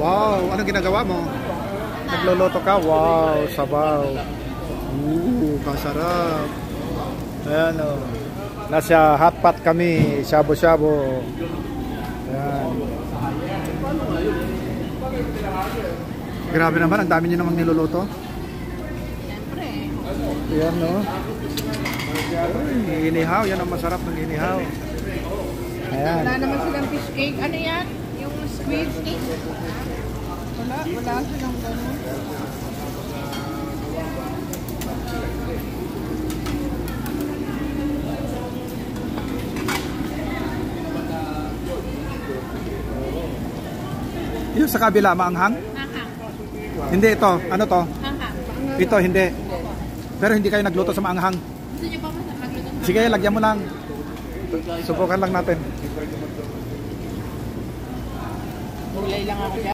Wow, anong ginagawa mo? Nagluluto ka? Wow, sabaw. Kasarap. Ayan o. Nasa hotpot kami, shabu-shabu. Ayan. Grabe naman, ang dami nyo namang niluluto. Siyempre. Ayan o. Inihaw, yan ang masarap ng inihaw. Ayan. Wala naman silang fish cake. Ano yan? Yung squid cake? Wala silang gano'n. Yung sa kabila, maanghang? Hanghang. Hindi ito. Ano to? Hanghang. Ito, hindi. Pero hindi kayo nagluto sa maanghang. Gusto niyo pa magluto? Sige, lagyan mo lang. Subukan lang natin. Gulay lang ako dyan.